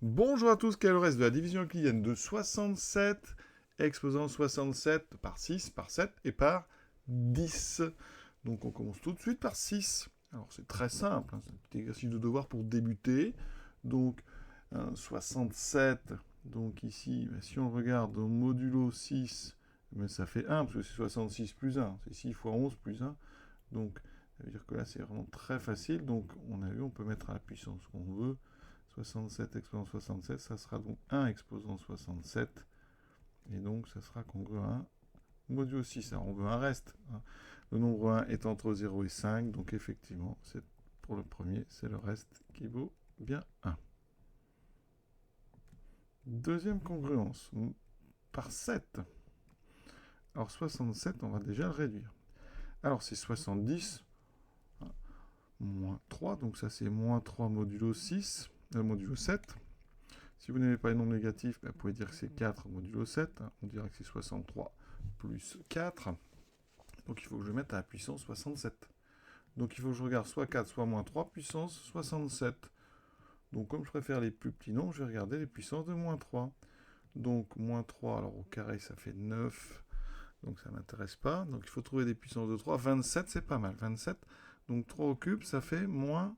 Bonjour à tous, quel est le reste de la division euclidienne de 67 exposant 67 par 6, par 7 et par 10. Donc on commence tout de suite par 6. Alors c'est très simple, c'est un petit exercice de devoir pour débuter. Donc 67, donc ici, si on regarde au modulo 6, ça fait 1, parce que c'est 66 plus 1, c'est 6 fois 11 plus 1. Donc ça veut dire que là c'est vraiment très facile, donc on a vu, on peut mettre à la puissance qu'on veut. 67 exposant 67, ça sera donc 1 exposant 67. Et donc, ça sera congruent à 1 modulo 6. Alors, on veut un reste. Le nombre 1 est entre 0 et 5. Donc, effectivement, pour le premier, c'est le reste qui vaut bien 1. Deuxième congruence, par 7. Alors, 67, on va déjà le réduire. Alors, c'est 70 moins 3. Donc, ça, c'est moins 3 modulo 6, modulo 7. Si vous n'avez pas les nombres négatifs, vous pouvez dire que c'est 4 modulo 7. On dirait que c'est 63 plus 4. Donc il faut que je mette à la puissance 67. Donc il faut que je regarde soit 4, soit moins 3, puissance 67. Donc comme je préfère les plus petits nombres, je vais regarder les puissances de moins 3. Donc moins 3, alors au carré, ça fait 9. Donc ça ne m'intéresse pas. Donc il faut trouver des puissances de 3. 27, c'est pas mal. 27. Donc 3 au cube, ça fait moins.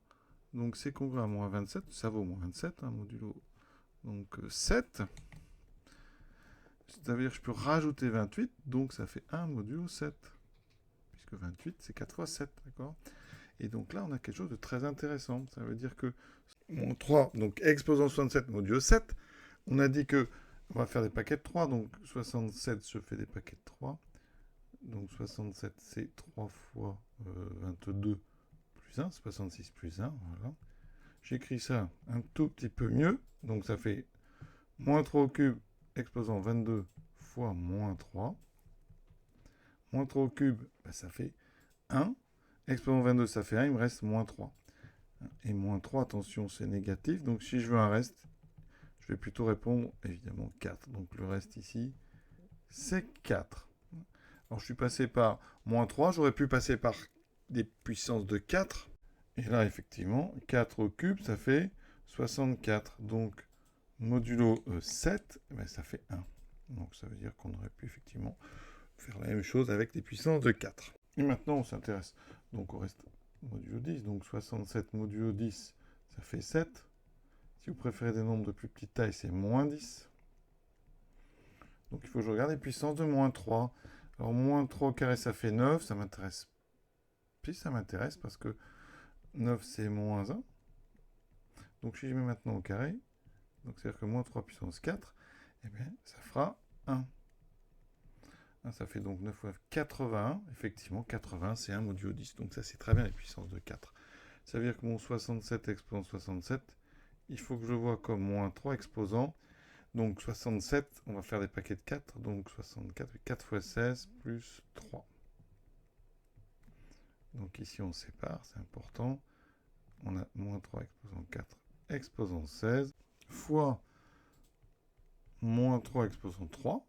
Donc c'est congruent à moins 27. Ça vaut moins 27, modulo. Donc 7. Ça veut dire que je peux rajouter 28. Donc ça fait 1 modulo 7. Puisque 28, c'est 4 fois 7, d'accord? Et donc là, on a quelque chose de très intéressant. Ça veut dire que mon 3, donc exposant 67 modulo 7, on a dit que on va faire des paquets de 3, donc 67, je fais des paquets de 3. Donc 67, c'est 3 fois 22 plus 1, 66 plus 1, voilà. J'écris ça un tout petit peu mieux, donc ça fait moins 3 au cube exposant 22 fois moins 3. Moins 3 au cube, ça fait 1. Exposant 22, ça fait 1, il me reste moins 3. Et moins 3, attention, c'est négatif. Donc si je veux un reste, je vais plutôt répondre, évidemment, 4. Donc le reste ici, c'est 4. Alors je suis passé par moins 3, j'aurais pu passer par des puissances de 4. Et là, effectivement, 4 au cube, ça fait 64. Donc modulo 7, ça fait 1. Donc ça veut dire qu'on aurait pu effectivement faire la même chose avec des puissances de 4. Et maintenant, on s'intéresse donc au reste modulo 10. Donc 67 modulo 10, ça fait 7. Si vous préférez des nombres de plus petite taille, c'est moins 10. Donc il faut que je regarde les puissances de moins 3. Alors moins 3 au carré, ça fait 9. Ça m'intéresse. Puis ça m'intéresse parce que 9, c'est moins 1. Donc si je mets maintenant au carré, donc c'est-à-dire que moins 3 puissance 4, eh bien, ça fera 1. Ça fait donc 9 fois 81. Effectivement, 80, c'est 1 modulo 10. Donc ça, c'est très bien les puissances de 4. Ça veut dire que mon 67 exposant 67, il faut que je vois comme moins 3 exposant. Donc 67, on va faire des paquets de 4. Donc 64, 4 fois 16 plus 3. Donc ici, on sépare, c'est important. On a moins 3 exposant 4 exposant 16 fois moins 3 exposant 3.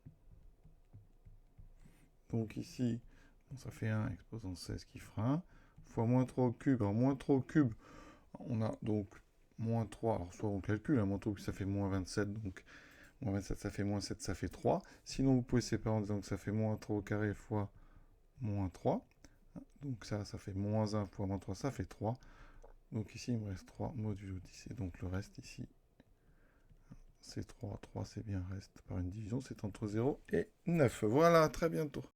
Donc ici, ça fait 1 exposant 16 qui fera 1, fois moins 3 au cube. Alors moins 3 au cube, on a donc moins 3, alors soit on calcule, moins 3 au cube, ça fait moins 27, donc moins 27, ça fait moins 7, ça fait 3. Sinon, vous pouvez séparer en disant que ça fait moins 3 au carré fois moins 3. Donc ça fait moins 1 fois moins 3, ça fait 3. Donc ici, il me reste 3 modulo 10. Et donc le reste ici, c'est 3. 3, c'est bien reste par une division, c'est entre 0 et 9. Voilà, très bientôt.